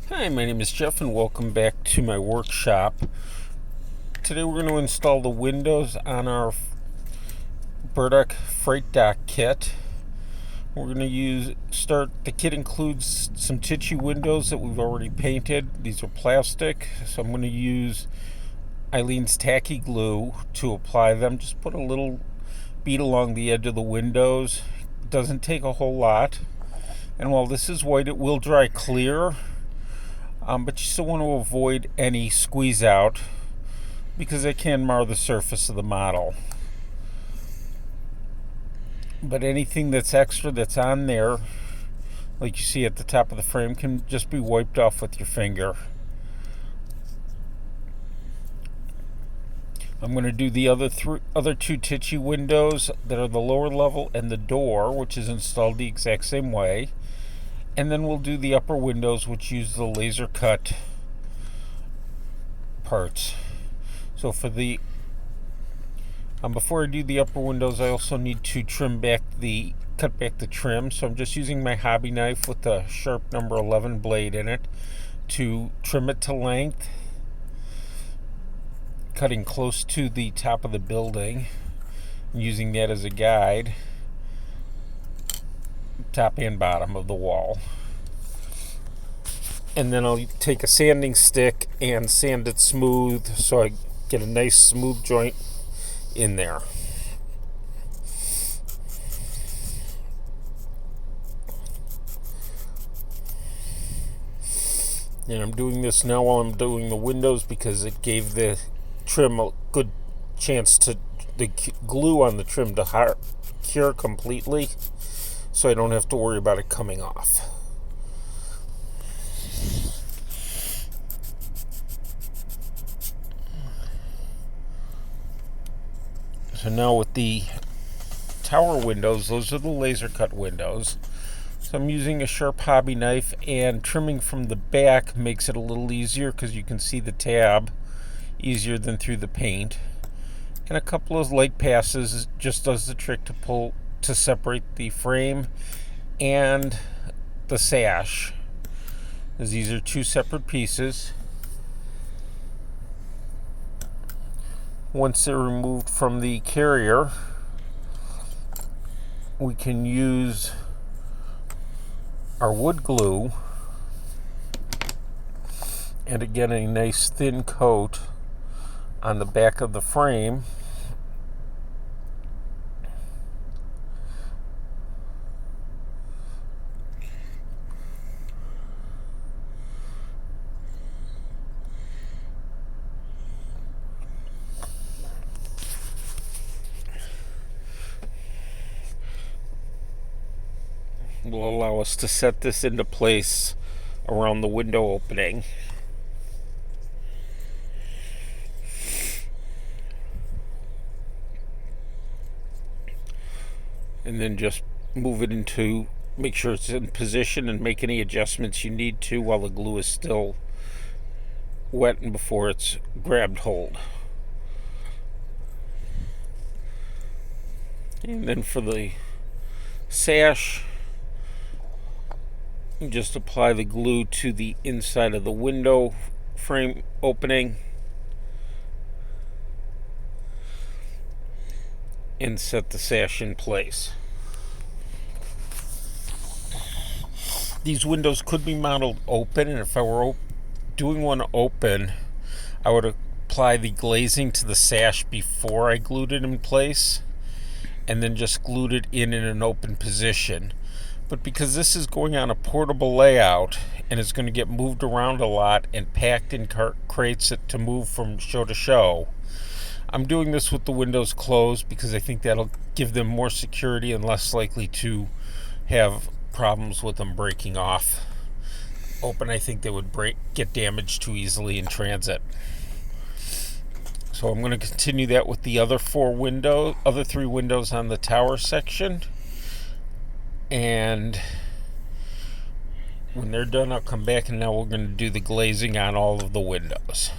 Hi, my name is Jeff and welcome back to my workshop. Today we're going to install the windows on our Burdick Freight Dock kit. We're going to the kit includes some titchy windows that we've already painted. These are plastic, so I'm going to use Eileen's tacky glue to apply them. Just put a little bead along the edge of the windows. It doesn't take a whole lot. And while this is white, it will dry clear. But you still want to avoid any squeeze out because it can mar the surface of the model. But anything that's extra that's on there, like you see at the top of the frame, can just be wiped off with your finger. I'm going to do the other two titchy windows that are the lower level and the door, which is installed the exact same way. And then we'll do the upper windows, which use the laser cut parts. So for before I do the upper windows, I also need to cut back the trim. So I'm just using my hobby knife with the sharp number 11 blade in it to trim it to length, cutting close to the top of the building, and using that as a guide. Top and bottom of the wall. And then I'll take a sanding stick and sand it smooth so I get a nice smooth joint in there. And I'm doing this now while I'm doing the windows because it gave the trim a good chance the glue on the trim to cure completely, so I don't have to worry about it coming off. So now with the tower windows, those are the laser cut windows. So I'm using a sharp hobby knife, and trimming from the back makes it a little easier because you can see the tab easier than through the paint. And a couple of light passes just does the trick to separate the frame and the sash, as these are two separate pieces. Once they're removed from the carrier, we can use our wood glue, and again a nice thin coat on the back of the frame. Will allow us to set this into place around the window opening. And then just move it make sure it's in position and make any adjustments you need to while the glue is still wet and before it's grabbed hold. And then for the sash, you just apply the glue to the inside of the window frame opening and set the sash in place. These windows could be modeled open, and if I were doing one open, I would apply the glazing to the sash before I glued it in place and then just glued it in an open position. But because this is going on a portable layout and it's going to get moved around a lot and packed in crates to move from show to show, I'm doing this with the windows closed because I think that'll give them more security and less likely to have problems with them breaking off. Open, I think they would get damaged too easily in transit. So I'm going to continue that with the other three windows on the tower section. And when they're done, I'll come back, and now we're going to do the glazing on all of the windows.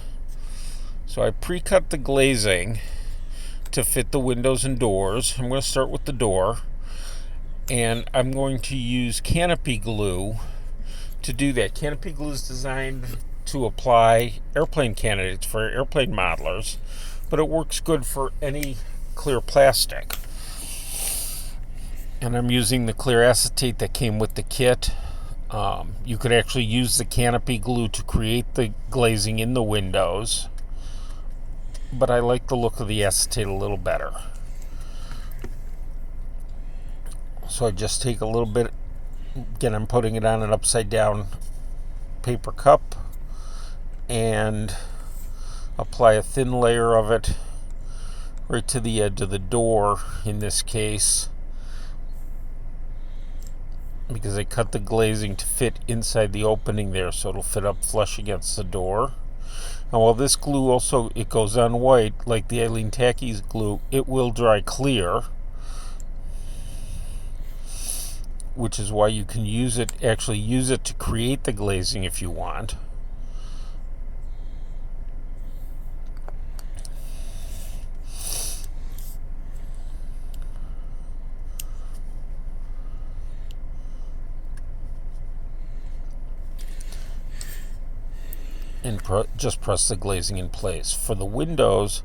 So I pre-cut the glazing to fit the windows and doors. I'm going to start with the door, and I'm going to use canopy glue to do that. Canopy glue is designed to apply airplane candidates for airplane modelers, but it works good for any clear plastic. And I'm using the clear acetate that came with the kit. You could actually use the canopy glue to create the glazing in the windows, but I like the look of the acetate a little better. So I just take a little bit, again, I'm putting it on an upside down paper cup and apply a thin layer of it right to the edge of the door in this case, because I cut the glazing to fit inside the opening there, so it'll fit up flush against the door. And while this glue also, it goes on white like the Eileen Tacky's glue, it will dry clear, which is why you can use it to create the glazing if you want. And just press the glazing in place. For the windows,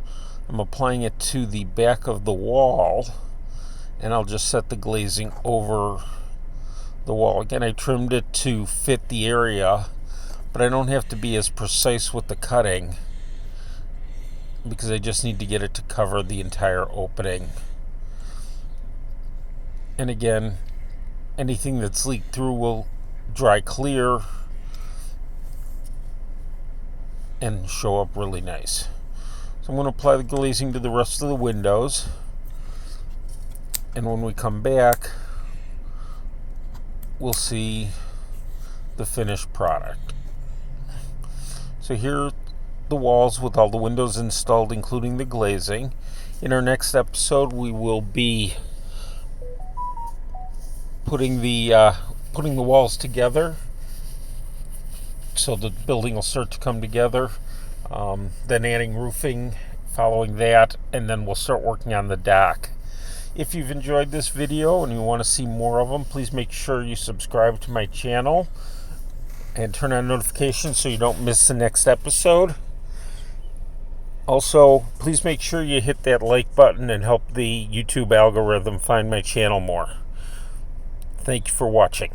I'm applying it to the back of the wall, and I'll just set the glazing over the wall. Again, I trimmed it to fit the area, but I don't have to be as precise with the cutting because I just need to get it to cover the entire opening. And again, anything that's leaked through will dry clear and show up really nice. So I'm going to apply the glazing to the rest of the windows, and when we come back, we'll see the finished product. So here are the walls with all the windows installed, including the glazing. In our next episode, we will be putting the walls together, so the building will start to come together. Then adding roofing following that, and then we'll start working on the dock. If you've enjoyed this video and you want to see more of them, please make sure you subscribe to my channel and turn on notifications so you don't miss the next episode. Also, please make sure you hit that like button and help the YouTube algorithm find my channel more. Thank you for watching.